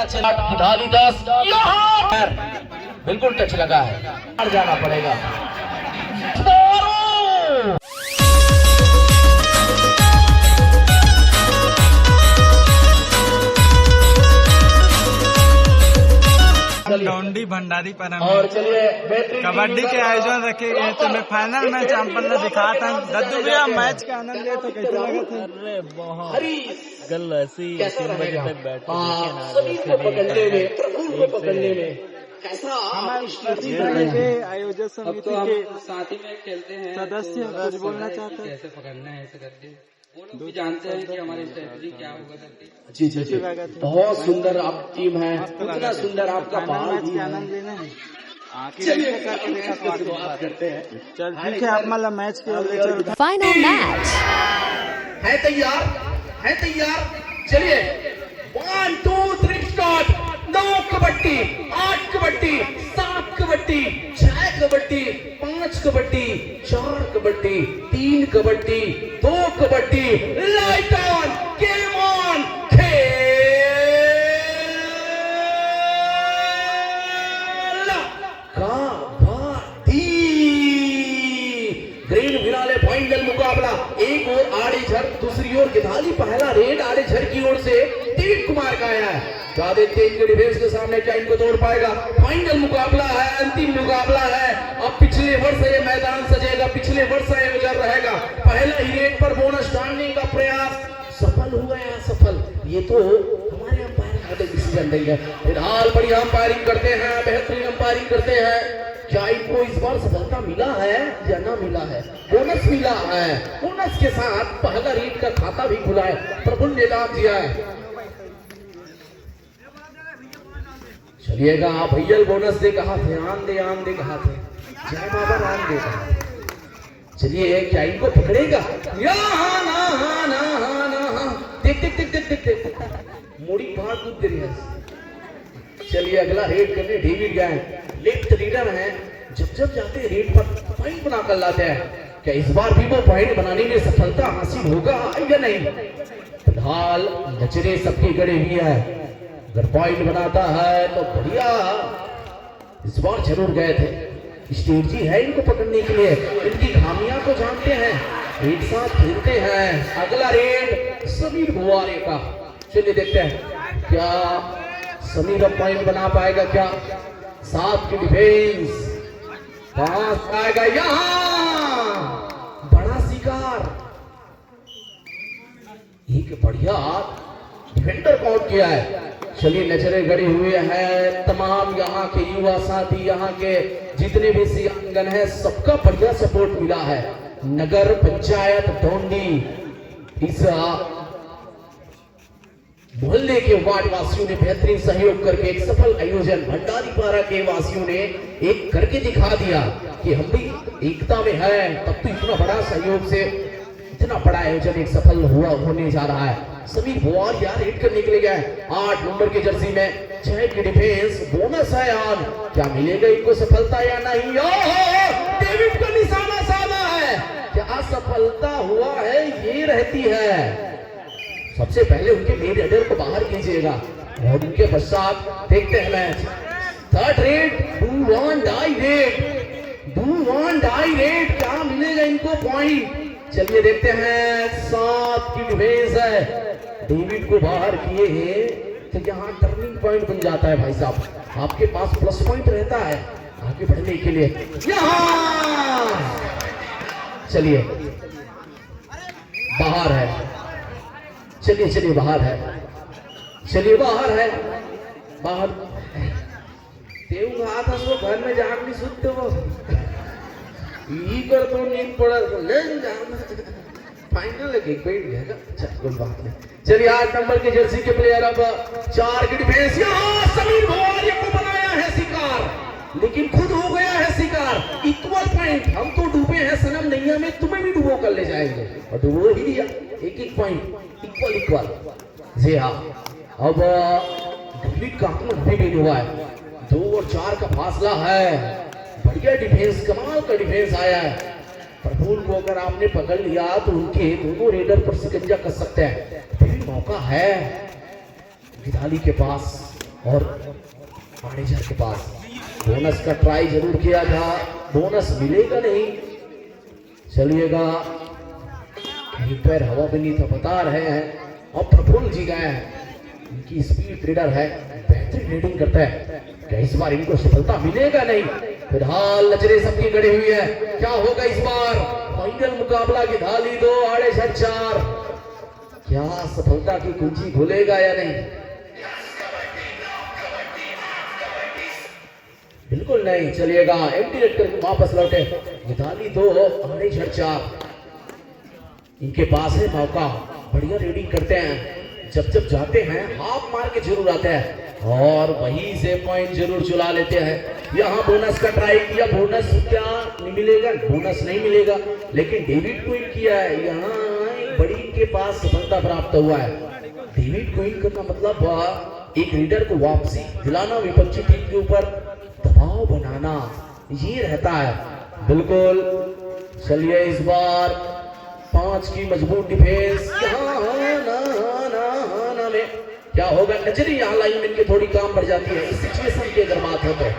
चला गिधाली 10 यहाँ बिल्कुल टच लगा है, बाहर जाना पड़ेगा। डोंडी भंडारी पर और चलिए कबड्डी के आयोजन रखे गए थे। मैं फाइनल मैच आपन ने दिखा था। दद्दू भैया मैच का आनंद लिया तो कैसे लगा था? अरे बहुत गल ऐसी 3 बजे तक बैठ के आयोजक समिति के साथ ही में खेलते हैं सदस्य कुछ बोलना चाहते हैं? कैसे पकड़ना है ऐसे करके वो लोग भी जानते हैं कि हमारी स्ट्रेटजी क्या होगा करके। जी जी जी, बहुत सुंदर आप टीम है, इतना सुंदर आपका मैच के आनंद लेना है। करते हैं। चल ठीक है, आप मतलब मैच के ले चल। फाइनल मैच है तैयार, है तैयार। चलिए 1 2 3 start. 9 kabaddi, 8 kabaddi, 7 kabaddi, 6 kabaddi, 5 kabaddi, 4 kabaddi, 3 kabaddi, 2 kabaddi. Light on, game on, खेल कबड्डी। ग्रीन फिनाले फाइनल मुकाबला, एक और आड़े झर, दूसरी ओर गिधाली। पहला रेड आड़े झर की ओर से डेविड कुमार का आया है। क्या देखते हैं इनके डिफेंस के सामने, क्या इनको तोड़ पाएगा? फाइनल मुकाबला है, अंतिम मुकाबला है। अब पिछले वर्ष ये मैदान सजेगा, पिछले वर्ष आयोजन रहेगा। पहला ही रेड पर बोनस डालने का प्रयास सफल हो गया, सफल। ये तो हमारे अंपायर का डिसीजन नहीं है। फिलहाल बढ़िया अंपायरिंग करते हैं, बेहतरीन अंपायरिंग करते हैं। क्या इनको इस बार सफलता मिला है या ना मिला है? बोनस मिला है, बोनस के साथ पहला रेड का खाता भी खुला है, प्रभु ने दान दिया है। चलिएगा भैया, बोनस दे कहा थे, आन दे कहा थे, जय बाबा राम दे कहा। चलिए क्या इनको पकड़ेगा? देख मोड़ी बाहर कूद दे रही है। चलिए अगला रेड करने डेविड गए, लेफ्ट लीडर है। जब जाते हैं रेड पर पॉइंट बना कर लाते हैं। क्या इस बार भी वो पॉइंट बनाने में सफलता हासिल होगा या नहीं? फिलहाल नजरें सबकी गड़ी हुई है। अगर पॉइंट बनाता है तो बढ़िया, इस बार जरूर गए थे। स्ट्रेटजी है इनको पकड़ने के लिए, इनकी खामियां को जानते हैं, एक साथ खेलते हैं। अगला रेड समीर बुआरे का। चलिए देखते हैं क्या समीर अब पॉइंट बना पाएगा क्या? 7 की डिफेंस, पास आएगा यहाँ, बड़ा शिकार। एक बढ़िया डिफेंडर काउंट किया है। चलिए नजरें गड़ी हुई है तमाम यहाँ के युवा साथी, यहाँ के जितने भी सियांगन है, सबका बढ़िया सपोर्ट मिला है। नगर पंचायत डोंडी, इस मोहल्ले के वार्ड वासियों ने बेहतरीन सहयोग करके एक सफल आयोजन भंडारी पारा के वासियों ने एक करके दिखा दिया कि हम भी एकता में है। तब तो इतना बड़ा सहयोग से इतना बड़ा आयोजन एक सफल होने जा रहा है। समीर बुआर यार हिट करने के लिए गए 8 नंबर की जर्सी में, 6 की डिफेंस, बोनस है यार। क्या मिलेगा इनको सफलता या नहीं? डेविड का निशाना साधा है, क्या सफलता हुआ है? ये रहती है। सबसे पहले उनके मेन रेडर को बाहर कीजिएगा और उनके पश्चात देखते हैं match. Third raid, do one die raid, क्या मिलेगा इनको पॉइंट? चलिए देखते हैं। 7 की डिफेंस है, डेविड को बाहर किए हैं तो यहाँ टर्निंग पॉइंट बन जाता है भाई साहब। आपके पास प्लस पॉइंट रहता है आगे बढ़ने के लिए। यहाँ चलिए बाहर है, चलिए बाहर है, बाहर देव आता सो घर में जाग नहीं सुनते वो कर तो नींद पड़ा फाइनल लगे बैठ गया। कोई बात नहीं। चलिए 8 नंबर के जर्सी के प्लेयर अब 4 की डिफेंस, यहाँ समीर भवारी को बनाया है शिकार, लेकिन खुद हो गया है शिकार। इक्वल पॉइंट, हम तो डूबे हैं सनम नैया में, तुम्हें भी डूबो कर ले जाएंगे और डूबो ही दिया। एक पॉइंट, इक्वल। जी हाँ, अब डेविड का अभी भी हुआ है। 2 और 4 का फासला है। बढ़िया डिफेंस, कमाल का डिफेंस आया है। प्रभु को अगर आपने पकड़ लिया तो उनके दोनों रेडर पर शिकंजा कर सकते हैं। फिर मौका है गिधाली के पास। और मैनेजर के पास बोनस का ट्राई जरूर किया था, बोनस मिलेगा नहीं। चलिएगा कहीं पैर हवा भी नहीं था, बता रहे हैं और प्रफुल्ल जी गए हैं, इनकी स्पीड रीडर है, बेहतरीन रीडिंग करता है। क्या इस बार इनको सफलता मिलेगा नहीं? फिलहाल नजरें सबकी गड़ी हुई है, क्या होगा इस बार? फाइनल मुकाबला की धाली 2 आड़े 4, क्या सफलता की कुंजी खुलेगा या नहीं? बिल्कुल नहीं। चलिएगा एम्प्टी रेड करके वापस लौटे, धाली 2 आड़े 4, इनके पास है मौका, बढ़िया रीडिंग करते हैं, जब जब जाते हैं हाफ मार के जरूर आते हैं और वहीं से पॉइंट जरूर चुरा लेते हैं। यहाँ बोनस का ट्राई किया, बोनस क्या नहीं मिलेगा? बोनस नहीं मिलेगा, लेकिन डेविड क्वीन किया है, यहाँ बड़ी के पास सफलता प्राप्त हुआ है। डेविड क्वीन का मतलब एक रीडर को वापसी दिलाना, विपक्षी टीम के ऊपर दबाव बनाना, ये रहता है। बिल्कुल। चलिए इस बार 5 की मजबूत डिफेंस, में क्या होगा? नजरी यहाँ लाइनमैन की थोड़ी काम बढ़ जाती है इस सिचुएशन की अगर बात हो तो।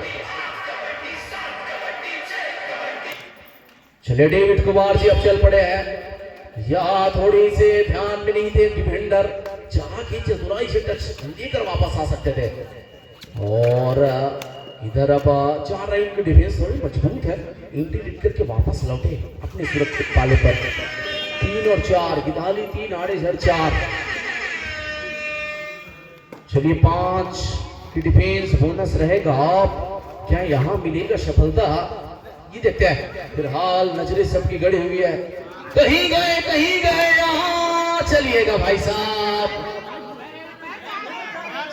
चलिए डेविड कुमार जी अब चल पड़े हैं, या थोड़ी से ध्यान में नहीं थे डिफेंडर, जहां की चतुराई से टच लेकर वापस आ सकते थे। और इधर अब 4 राउंड की डिफेंस थोड़ी मजबूत है, इंटीग्रेट करके वापस लौटे अपने सुरक्षित पाले पर। 3 और 4 गिधाली 3 आड़े 4। चलिए 5 की डिफेंस, बोनस रहेगा, क्या यहाँ मिलेगा सफलता? ये देखते हैं। फिलहाल नजरें सबकी गड़ी हुई है, कहीं गए यहाँ। चलिएगा भाई साहब,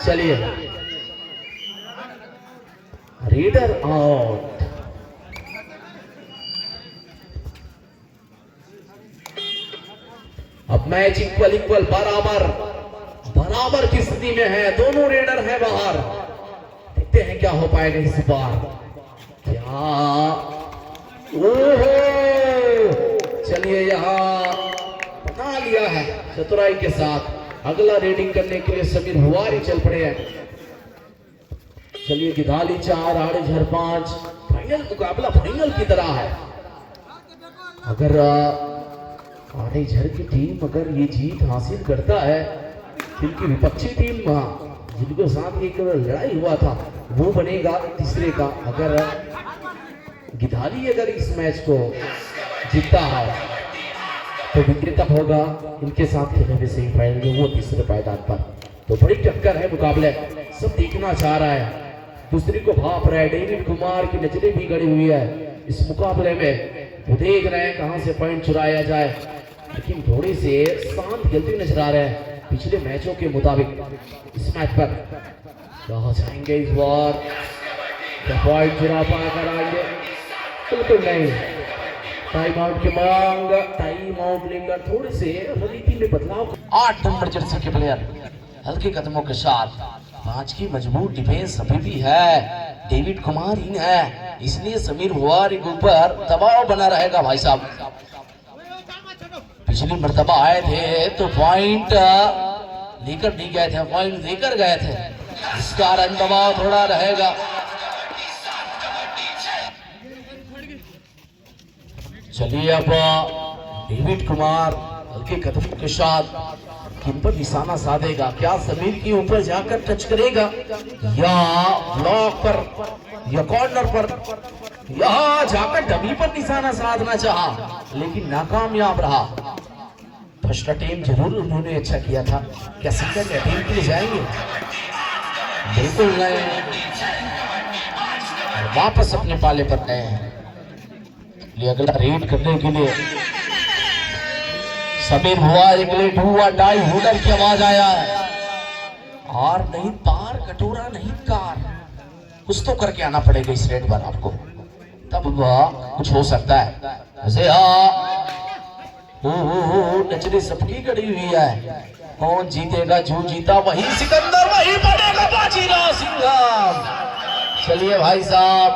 चलिए रीडर आउट। अब मैच इक्वल बराबर की स्थिति में है, दोनों रेडर हैं बाहर। देखते हैं क्या हो पाएगा इस बार। क्या ओहो, चलिए यहाँ बना लिया है चतुराई के साथ। अगला रेडिंग करने के लिए समीर हुआरी चल पड़े हैं। चलिए गिधाली 4 आड़े 5। फाइनल मुकाबला फाइनल की तरह है। अगर आड़े झर की टीम अगर ये जीत हासिल करता है, इनकी विपक्षी टीम जिनके साथ एक लड़ाई हुआ था वो बनेगा तीसरे का। अगर गिधाली अगर इस मैच को जीतता है तो विक्रेता होगा इनके साथ खेले हुए सेमीफाइनल में, वो तीसरे पायदान पर। तो बड़ी टक्कर है, मुकाबले सब देखना चाह रहा है, दूसरे को भाप रहा है। डेविड कुमार की नजरें भी गड़ी हुई है इस मुकाबले में, वो देख रहे हैं कहां से पॉइंट चुराया जाए, लेकिन थोड़ी से शांत खेलते नजर आ रहे हैं पिछले मैचों के मुताबिक। इस मैच पर कहां जाएंगे इस बार? क्या पॉइंट चुरा पाकर आएंगे? बिल्कुल नहीं। टाइम आउट की मांग, टाइम आउट लेकर थोड़े से रणनीति में बदलाव। 8 नंबर जर्सी के प्लेयर हल्के कदमों के साथ, 5 की मजबूत डिफेंस अभी भी है, डेविड कुमार इन है, इसलिए समीर हुआरी के ऊपर दबाव बना रहेगा भाई साहब। पिछली मर्तबा आए थे तो पॉइंट लेकर नहीं गए थे, पॉइंट लेकर गए थे, इस कारण दबाव थोड़ा रहेगा। चलिए अब डेविड कुमार हल्के कदमों के साथ किन पर निशाना साधेगा? क्या समीर के ऊपर जाकर टच करेगा या ब्लॉक पर या कॉर्नर पर? यहाँ जाकर डमी पर निशाना साधना चाहा लेकिन नाकामयाब रहा। फर्स्ट अटेम्प्ट जरूर उन्होंने अच्छा किया था, क्या सेकंड अटेम्प्ट के लिए जाएंगे? बिल्कुल नहीं, वापस अपने पाले पर गए हैं। अगला रेड करने के लिए समीर हुआरी के लिए ढूआ डाई हुडर की आवाज आया है। और नहीं पार कटोरा नहीं कार, कुछ तो करके आना पड़ेगा इस रेड पर आपको, तब कुछ हो सकता है। वैसे नजरें सबकी गड़ी हुई है, कौन जीतेगा? जो जीता वही सिकंदर, वही बनेगा बाजीराव सिंघम। चलिए भाई साहब,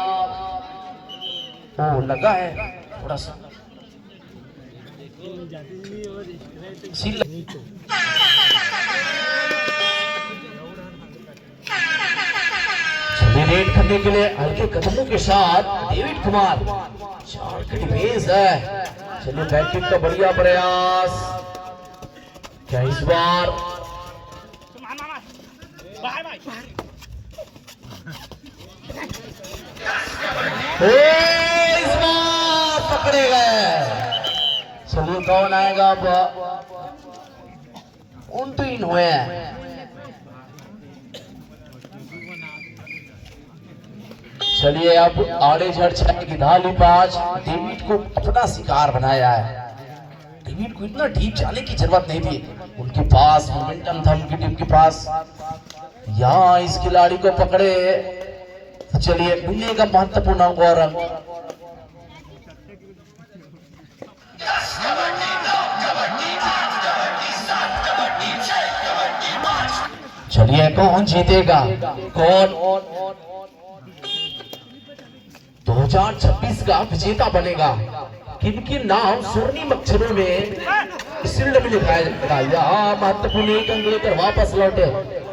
लगा है थोड़ा सा रेड करने के लिए हल्के कदमों के साथ डेविड कुमार, 4 की डिफेंस है। चलिए बैटिंग का बढ़िया प्रयास, क्या इस बार इस बार पकड़े गए। चलिए कौन आएगा अब, उन हुए हैं। चलिए अब आड़े झड़ की धाली पांच, डेविड को अपना शिकार बनाया है। डेविड को इतना डीप जाने की जरूरत नहीं थी, उनके पास मोमेंटम था, उनकी टीम के पास। यहाँ इस खिलाड़ी को पकड़े तो चलिए मिलेगा महत्वपूर्ण अंक और अंक। चलिए कौन जीतेगा, कौन 2026 का विजेता बनेगा, किनकी नाम स्वर्णिम अक्षरों में शील्ड में लिखाया जाएगा। यहाँ महत्वपूर्ण एक अंक लेकर वापस लौटे।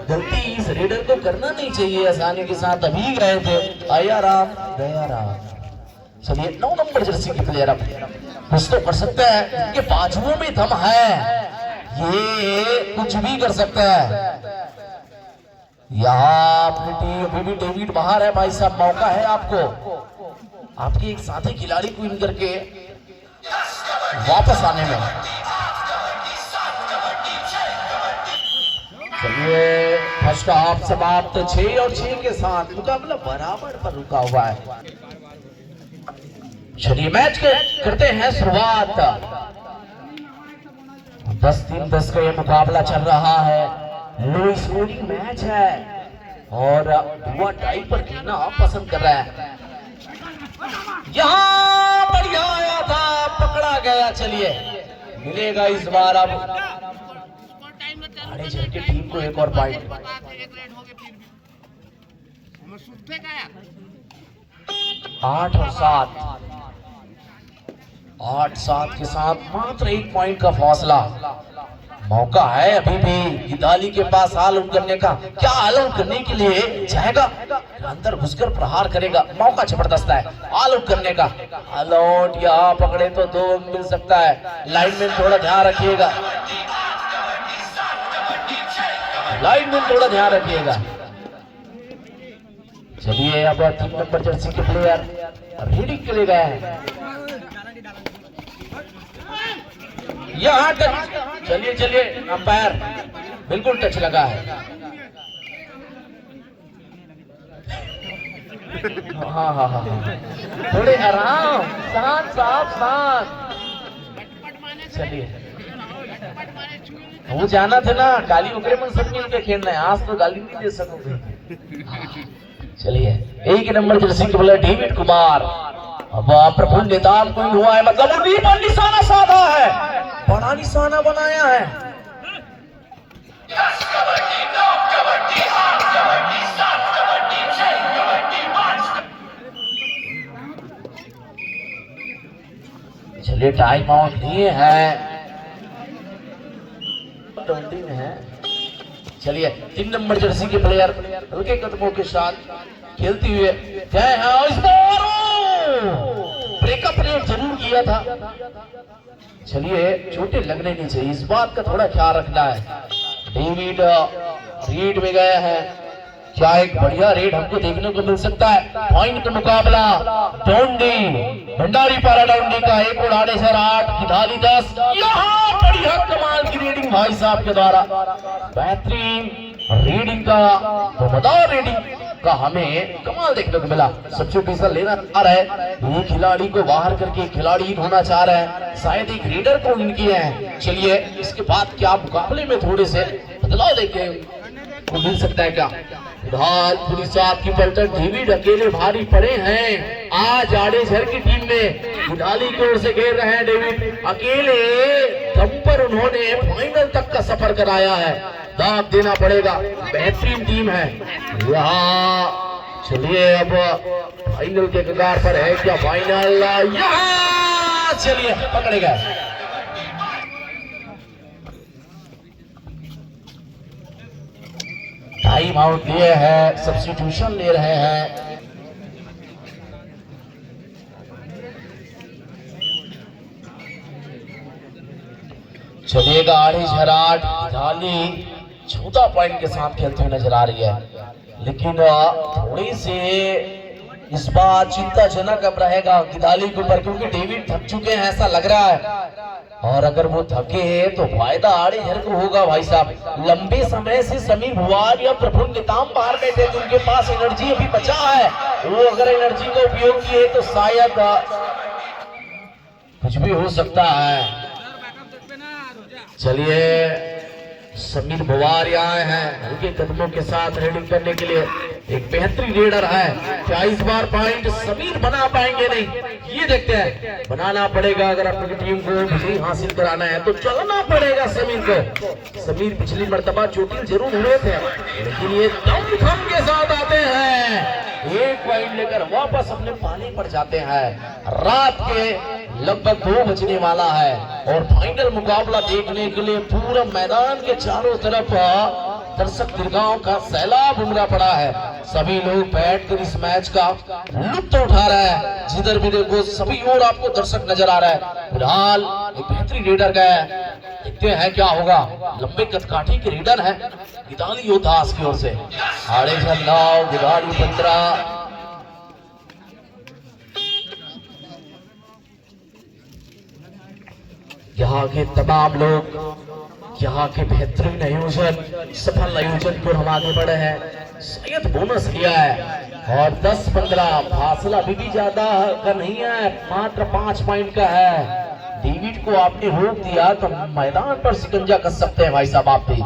गलती इस रेडर को करना नहीं चाहिए, आसानी के साथ अभी गए थे। आया राम गया राम। चलिए 9 नंबर जर्सी के प्लेयर अब कुछ तो कर सकता है, इनके बाजुओं में दम है, ये कुछ भी कर सकता है। यहाँ अपनी टीम अभी भी डेविड बाहर है भाई साहब, मौका है आपको, आपके एक साथी खिलाड़ी को इन करके वापस आने में। चलिए फर्स्ट हाफ समाप्त, 6 और 6 के साथ मुकाबला बराबर पर रुका हुआ है। चलिए मैच करते हैं शुरुआत। 10-3-10 का ये मुकाबला चल रहा है, लो स्कोरिंग मैच है और हुआ टाई पर खेलना पसंद कर रहा है। यहाँ बढ़िया आया था, पकड़ा गया। चलिए मिलेगा इस बार अब आड़े झड़ की टीम को एक और पॉइंट। 8 और 7, 8-7 के साथ मात्र 1 पॉइंट का फासला। मौका है अभी भी गिदाली के पास ऑल आउट करने का। क्या ऑल आउट करने के लिए जाएगा, अंदर घुसकर प्रहार करेगा, मौका जबरदस्त है ऑल आउट करने का। ऑल आउट यहाँ पकड़े तो 2 अंक मिल सकता है। लाइनमैन थोड़ा ध्यान रखिएगा, लाइनमैन थोड़ा ध्यान रखिएगा। चलिए अब 3 नंबर जर्सी के प्लेयर रीडिंग के लिए गए हैं। यहाँ टच, चलिए अंपायर बिल्कुल टच लगा है। हाँ, थोड़े आराम, शांत साफ शांत। चलिए वो जाना था ना, गाली उगरे मन सब मिलकर खेलना है, आज तो गाली नहीं दे सकोगे। चलिए 1 नंबर जर्सी के प्लेयर डेविड कुमार, अब प्रफुल्ल नेताम कोई हुआ है, मतलब उन्हीं पर निशाना साधा है, बड़ा निशाना बनाया है। चलिए टाइम आउट लिए हैं, ट्वेंटी में है। चलिए 3 नंबर जर्सी के प्लेयर हल्के कदमों के साथ खेलती हुए गए हैं। ब्रेकअप रेट जरूर किया था। चलिए चोटें लगने नहीं चाहिए, इस बात का थोड़ा ख्याल रखना है। डेविड रीड में गए हैं, क्या एक बढ़िया रेड हमको देखने को मिल सकता है। पॉइंट का मुकाबला डोंडी भंडारी पारा डोंडी का 1 और 8 गिधाली 10। यहाँ बढ़िया कमाल की रीडिंग भाई साहब के द्वारा, बेहतरीन रीडिंग का, दमदार रीडिंग का हमें कमाल देखने को मिला। सब्स्टिट्यूशन लेना चाह रहा है, ये खिलाड़ी को बाहर करके खिलाड़ी होना चाह रहा है, शायद एक रीडर को इन किए हैं। चलिए इसके बाद क्या मुकाबले में थोड़े से बदलाव देखे को मिल सकता है क्या। फिलहाल पूरी साथ की पलटन डेविड अकेले भारी पड़े हैं आज आड़े झर की टीम में। गिदाली की ओर से घेर रहे हैं डेविड, अकेले दम पर उन्होंने फाइनल तक का सफर कराया है, दाग देना पड़ेगा, बेहतरीन टीम है यहाँ। चलिए अब फाइनल के कगार पर है क्या फाइनल, यहाँ चलिए पकड़े गए। टाइम आउट लिए हैं, सब्स्टिट्यूशन ले रहे हैं। चलिएगा आड़ी झराट गिदाली 14 पॉइंट के साथ खेलते हुए नजर आ रही है, लेकिन थोड़ी सी इस बार चिंताजनक अब रहेगा गिदाली के ऊपर, क्योंकि डेविड थक चुके हैं ऐसा लग रहा है। और अगर वो थके हैं तो फायदा आड़े झर को होगा भाई साहब। लंबे समय से समीर भुवार या प्रफुल्ल निताम बाहर बैठे थे, उनके पास एनर्जी अभी बचा है, वो अगर एनर्जी का उपयोग किए तो शायद कुछ भी हो सकता है। चलिए समीर भुवार आए हैं हल्के कदमों के साथ रेडिंग करने के लिए, एक बेहतरीन रेडर है। क्या इस बार पॉइंट समीर बना पाएंगे? नहीं, ये देखते हैं। बनाना पड़ेगा अगर अपनी टीम को विजयी हासिल कराना है तो चलना पड़ेगा समीर को। समीर पिछली मर्तबा चोटिल जरूर हुए थे, लेकिन ये दम के साथ आते हैं, एक पॉइंट लेकर वापस अपने पानी पर जाते हैं। रात के लगभग 2 बजने वाला है और फाइनल मुकाबला देखने के लिए पूरा मैदान के चारों तरफ दर्शक दीर्घाओं का सैलाब उमड़ा पड़ा है। सभी लोग बैठकर इस मैच का लुत्फ उठा रहे हैं, जिधर भी देखो सभी ओर आपको दर्शक नजर आ रहा है। फिलहाल एक बेहतरीन रेडर गया, देखते हैं क्या होगा। लंबे कदकाठी के रेडर है गिदाली योद्धास की ओर से। आड़े झंडाव गिदाली 15, यहाँ के तमाम लोग, यहाँ के बेहतरीन आयोजन, सफल आयोजन पर हम आगे बढ़े हैं। शायद बोनस लिया है और 10-15 फासला अभी भी ज्यादा का नहीं है, मात्र 5 पॉइंट का है। डेविड को आपने रोक दिया तो मैदान पर शिकंजा कस सकते हैं भाई साहब आप भी,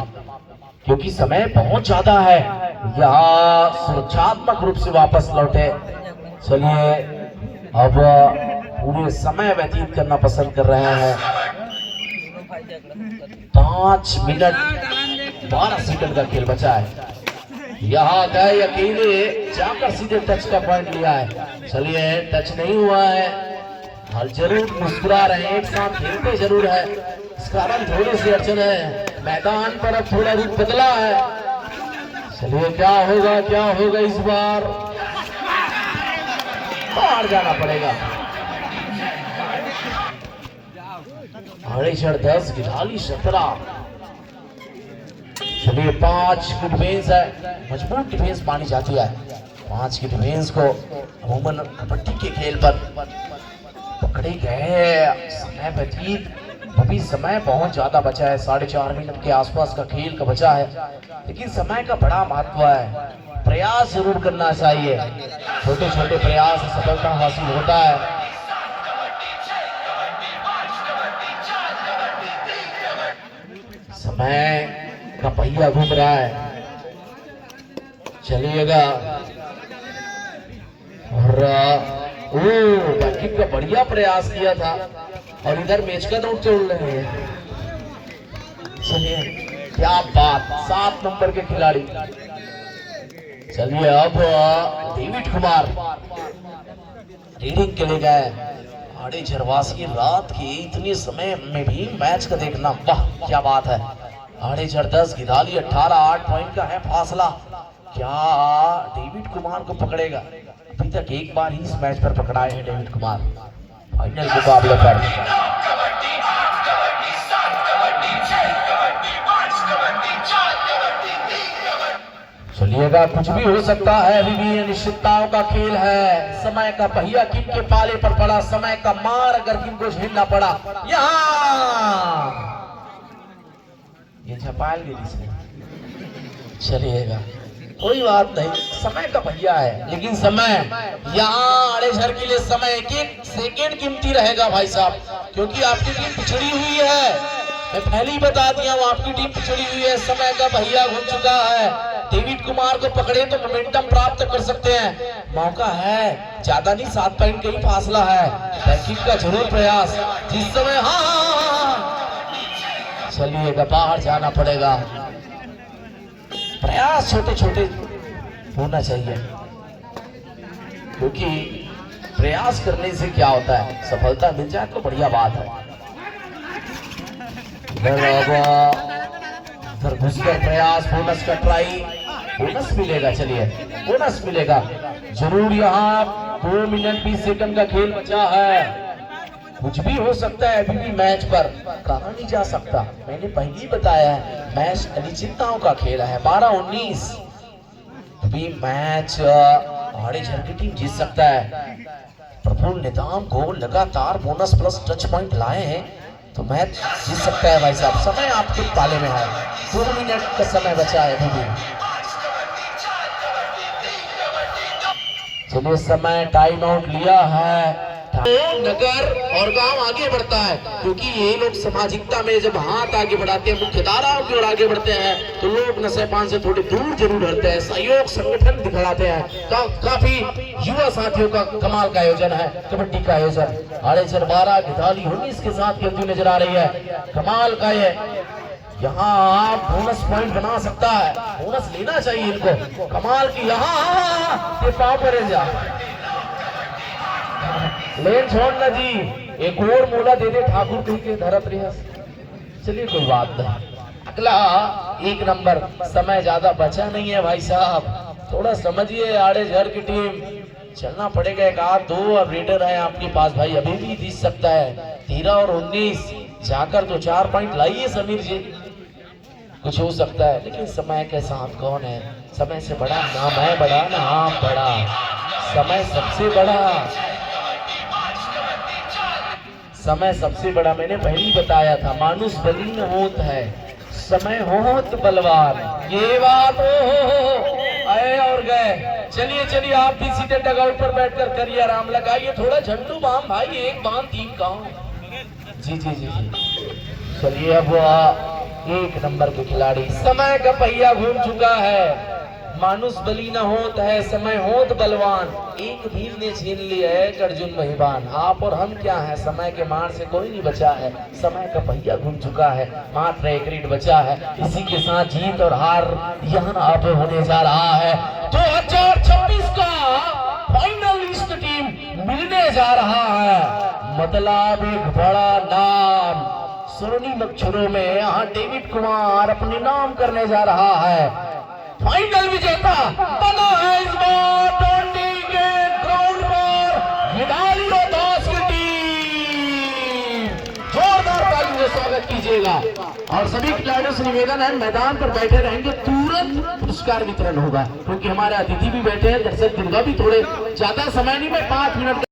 क्योंकि समय बहुत ज्यादा है। यहाँ सुरक्षात्मक रूप से वापस लौटे। चलिए अब पूरे समय व्यतीत करना पसंद कर रहे हैं। 5 मिनट 12 सेकंड का खेल बचा है। यहाँ गए अकेले जाकर सीधे टच का पॉइंट लिया है। चलिए टच नहीं हुआ है, हाल जरूर मुस्कुरा रहे हैं, एक साथ खेलते जरूर है, इस कारण थोड़ी सी अड़चन है। मैदान पर अब थोड़ा रूप बदला है। चलिए क्या होगा इस बार, बाहर जाना पड़ेगा। आड़ेझर 10 गिदाली 17। चलिए 5 की डिफेंस है, मजबूत डिफेंस मानी जाती है। 5 की डिफेंस को अमूमन कबड्डी के खेल पर पकड़े गए। समय व्यतीत अभी समय बहुत ज्यादा बचा है, 4.5 मिनट के आसपास का खेल का बचा है, लेकिन समय का बड़ा महत्व है। प्रयास जरूर करना चाहिए, छोटे छोटे प्रयास से सफलता हासिल होता है। समय का पहिया घूम रहा है, चलिएगा। और बैकिंग का बढ़िया प्रयास किया था और इधर मैच का नोट चल रहे हैं। चलिए क्या बात, 7 नंबर के खिलाड़ी। चलिए अब डेविड कुमार रीडिंग के लिए गए। आड़े झरवासी रात के इतने समय में भी मैच का देखना, वाह क्या बात है। आड़े झर 10 गिदाली 18, 8 पॉइंट का है फासला। क्या डेविड कुमार को पकड़ेगा? अभी तक एक बार ही इस मैच पर पकड़ाए हैं डेविड कुमार फाइनल मुकाबले पर। चलिएगा कुछ भी हो सकता है, अभी भी अनिश्चितताओं का खेल है। समय का पहिया किन के पाले पर पड़ा, समय का मार अगर किन को झेलना पड़ा। यहाँ ये झपाल गिरी से, चलिएगा कोई बात नहीं, समय का पहिया है, लेकिन समय यहाँ आड़ेझर के लिए समय एक सेकेंड कीमती रहेगा भाई साहब, क्योंकि आपकी टीम पिछड़ी हुई है। मैं पहले ही बता दिया हूँ, आपकी टीम पिछड़ी हुई है, समय का पहिया घूम चुका है। डेविड कुमार को पकड़े तो मोमेंटम प्राप्त कर सकते हैं, मौका है, ज्यादा नहीं, 7 पॉइंट का ही फासला है। बैकिंग का जरूर प्रयास जिस समय, हाँ चलिएगा बाहर जाना पड़ेगा। प्रयास छोटे छोटे होना चाहिए, क्योंकि प्रयास करने से क्या होता है, सफलता मिल जाए तो बढ़िया बात है। घुसकर प्रयास, बोनस का ट्राई, बोनस मिलेगा। चलिए बोनस मिलेगा जरूर। यहाँ 2 मिनट 20 सेकंड का खेल बचा है, कुछ भी हो सकता है अभी भी मैच पर, कहा नहीं जा सकता। मैंने पहले ही बताया है मैच अनिश्चितताओं का खेल है। 12-19 अभी मैच आड़ेझर की टीम जीत सकता है। प्रफुल्ल निदाम को लगातार बोनस प्लस टच पॉइंट लाए हैं तो मैच जीत सकता है भाई साहब। समय आपके पाले में है, 2 मिनट का समय बचा है अभी भी। चलिए समय टाइम आउट लिया है। नगर और गांव आगे बढ़ता है क्योंकि ये लोग सामाजिकता में जब हाथ आगे बढ़ाते हैं, मुख्य धाराओं की ओर आगे बढ़ते हैं तो लोग नशेपान से थोड़ी दूर जरूर हटते हैं, सहयोग संगठन दिखलाते हैं। काफी युवा साथियों का कमाल का आयोजन है, कबड्डी का आयोजन। आड़ेसर 12 गिधाली 19 के साथ खेलती नजर आ रही है। कमाल का ये यहाँ आप बोनस पॉइंट बना सकता है, बोनस लेना चाहिए इनको। कमाल की यहाँ ये पाव पर जा लेन छोड़ना जी, एक और मोला दे दे ठाकुर कहीं के धरत रिहा। चलिए कोई बात नहीं। अगला 1 नंबर, समय ज्यादा बचा नहीं है भाई साहब, थोड़ा समझिए। आड़ेझर की टीम चलना पड़ेगा, 1 आध 2 अब रेडर है आपके पास भाई, अभी भी जीत सकता है। 13 और 19 जाकर तो 4 पॉइंट लाइए समीर जी, कुछ हो सकता है। लेकिन समय के साथ कौन है, समय से बड़ा ना मैं बड़ा ना आप बड़ा, समय सबसे बड़ा, समय सबसे बड़ा। मैंने पहले ही बताया था मानुष बलीन होत है, समय होत बलवान। ये बात हो आए और गए। चलिए चलिए आप भी सीधे डगआउट पर बैठकर करिए आराम, लगाइए थोड़ा झंडू बाम भाई, 1 बाम 3 गाँव। जी जी जी जी चलिए अब 1 नंबर के खिलाड़ी। समय का पहिया घूम चुका है, मानुष बली न होत है, समय होत बलवान। एक भीम ने छीन लिया है अर्जुन महिबान। आप और हम क्या है, समय के मार से कोई नहीं बचा है, समय का पहिया घूम चुका है, मात्र 1 रेड बचा है। इसी के साथ जीत और हार यहाँ आप होने जा रहा है। 2026 का फाइनलिस्ट टीम मिलने जा रहा है, मतलब एक बड़ा नाम स्वर्णिम अक्षरों में यहाँ डेविड कुमार अपने नाम करने जा रहा है। फाइनल विजेता बना है इस बार टोंडी के ग्राउंड पर गिधाली दास की टीम। जोरदार तालियों से स्वागत कीजिएगा। और सभी खिलाड़ियों से निवेदन है मैदान पर बैठे रहेंगे, तुरंत पुरस्कार वितरण होगा क्योंकि हमारे अतिथि भी बैठे हैं, दर्शक दुर्गा भी थोड़े ज्यादा समय नहीं में 5 मिनट